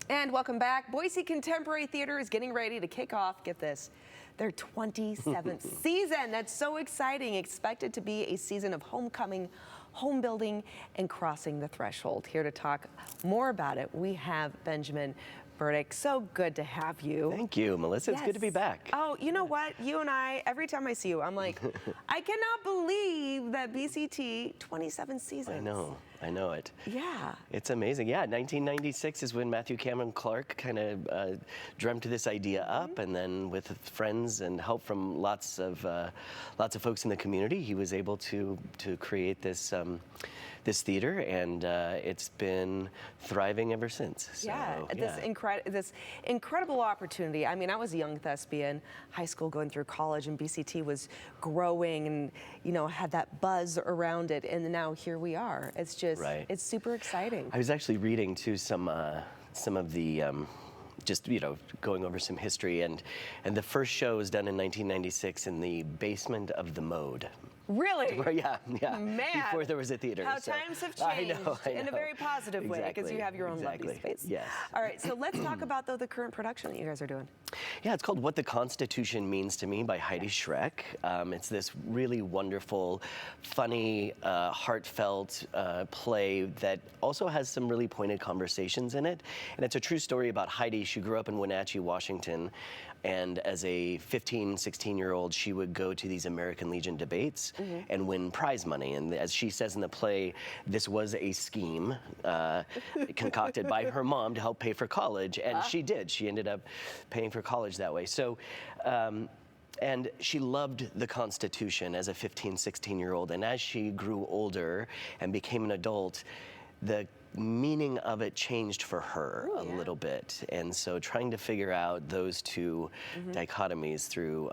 And welcome back. Boise Contemporary Theater is getting ready to kick off, get this, their 27th season. That's so exciting. Expected to be a season of homecoming, home building, and crossing the threshold. Here to talk more about it, we have Benjamin Burdick. So good to have you. Thank you, Melissa. It's good to be back. Oh, you know what? You and I, every time I see you, I'm like, I cannot believe that BCT 27 seasons. I know it. Yeah. It's amazing. Yeah, 1996 is when Matthew Cameron Clark kind of dreamt this idea up, and then with friends and help from lots of folks in the community, he was able to create this this theater, and it's been thriving ever since. So, this incredible opportunity. I mean, I was a young thespian, high school going through college, and BCT was growing and, you know, had that buzz around it, and now here we are. It's just, it's super exciting. I was actually reading too some of the just, you know, going over some history, and the first show was done in 1996 in the basement of the Mode. Really? Yeah. Man. Before there was a theater. How times have changed. I know. In a very positive way, because you have your own lovely space. Yes. All right, so let's talk about, though, the current production that you guys are doing. Yeah, it's called What the Constitution Means to Me by Heidi Schreck. It's this really wonderful, funny, heartfelt play that also has some really pointed conversations in it. And it's a true story about Heidi. She grew up in Wenatchee, Washington. And as a 15, 16-year-old, she would go to these American Legion debates and win prize money. And as she says in the play, this was a scheme concocted by her mom to help pay for college. And she did. She ended up paying for college that way. So, and she loved the Constitution as a 15, 16-year-old. And as she grew older and became an adult, the meaning of it changed for her a little bit. And so trying to figure out those two dichotomies through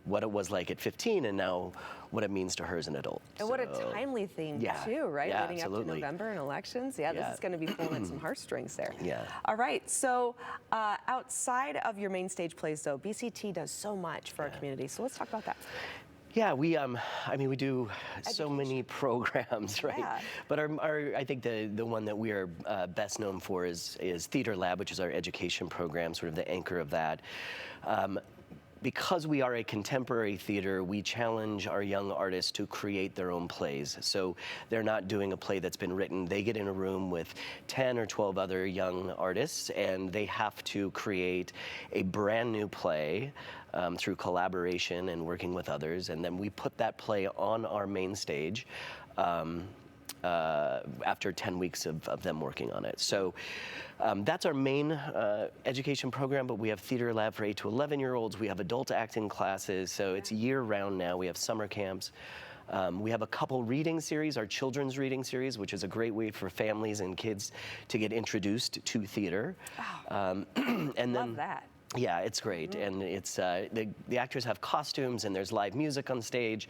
what it was like at 15 and now what it means to her as an adult. And what a timely theme too, right? Yeah, leading up to November and elections. Yeah, this is going to be pulling at some heartstrings there. Yeah. All right, so outside of your main stage plays though, BCT does so much for our community. So let's talk about that. Yeah, I mean, we do so many programs, right? Yeah. But I think the one that we are best known for is Theater Lab, which is our education program, sort of the anchor of that. Because we are a contemporary theater, we challenge our young artists to create their own plays. So they're not doing a play that's been written. They get in a room with 10 or 12 other young artists, and they have to create a brand new play through collaboration and working with others. And then we put that play on our main stage after 10 weeks of them working on it. So that's our main education program, but we have Theater Lab for 8 to 11-year-olds. We have adult acting classes, so it's year-round now. We have summer camps. We have a couple reading series, our children's reading series, which is a great way for families and kids to get introduced to theater. And then, love that. Yeah, it's great, and it's the actors have costumes, and there's live music on stage.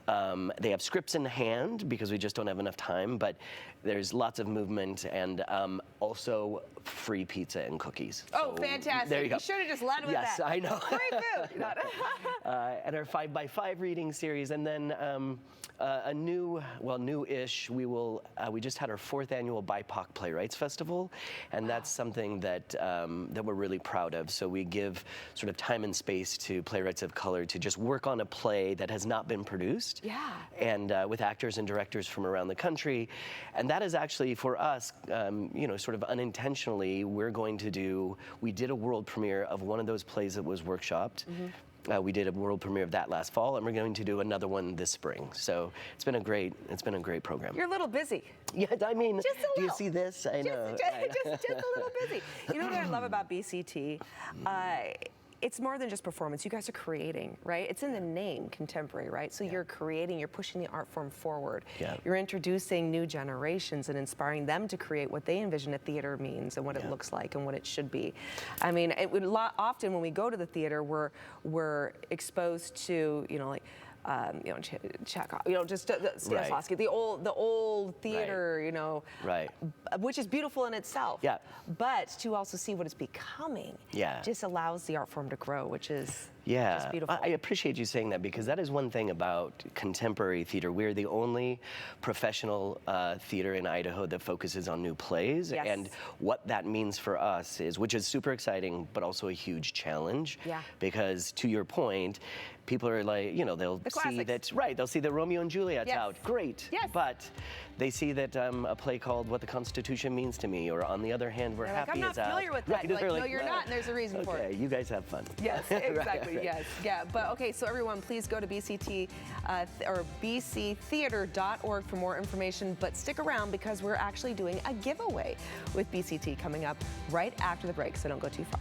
They have scripts in hand because we just don't have enough time, but there's lots of movement, and also free pizza and cookies. Oh, so, fantastic. There you go. You should have just led with that. Yes, I know. Free food. And our 5x5 reading series, and then a new-ish, we just had our 4th annual BIPOC Playwrights Festival, and that's something that we're really proud of. So we give sort of time and space to playwrights of color to just work on a play that has not been produced. Yeah. And with actors and directors from around the country. And that is actually, for us, you know, sort of unintentionally, we did a world premiere of one of those plays that was workshopped. We did a world premiere of that last fall, and we're going to do another one this spring. So it's been a great program. You're a little busy. Yeah, I mean, just a little. Do you see this? I know. Just a little busy. You know what I love about BCT? It's more than just performance. You guys are creating, right? It's in the name, contemporary, right? So you're creating, you're pushing the art form forward. Yeah. You're introducing new generations and inspiring them to create what they envision a theater means and what it looks like and what it should be. I mean, often when we go to the theater, we're exposed to, you know, like Chekhov, just Stanislavski, the old theater, Right. which is beautiful in itself. Yeah. But to also see what it's becoming, just allows the art form to grow, which is just beautiful. I appreciate you saying that, because that is one thing about contemporary theater. We're the only professional theater in Idaho that focuses on new plays. Yes. And what that means for us is, which is super exciting, but also a huge challenge. Yeah. Because to your point, people are like, they'll see that, they'll see that Romeo and Juliet's out. Great. Yes. But they see that a play called What the Constitution Means to Me, or On the Other Hand, We're Happy I'm is out. not familiar with that. Right. No, you're not, and there's a reason for it. Okay, you guys have fun. Yes, exactly. Yes, yeah. But okay, so everyone, please go to or bctheater.org for more information. But stick around, because we're actually doing a giveaway with BCT coming up right after the break. So don't go too far.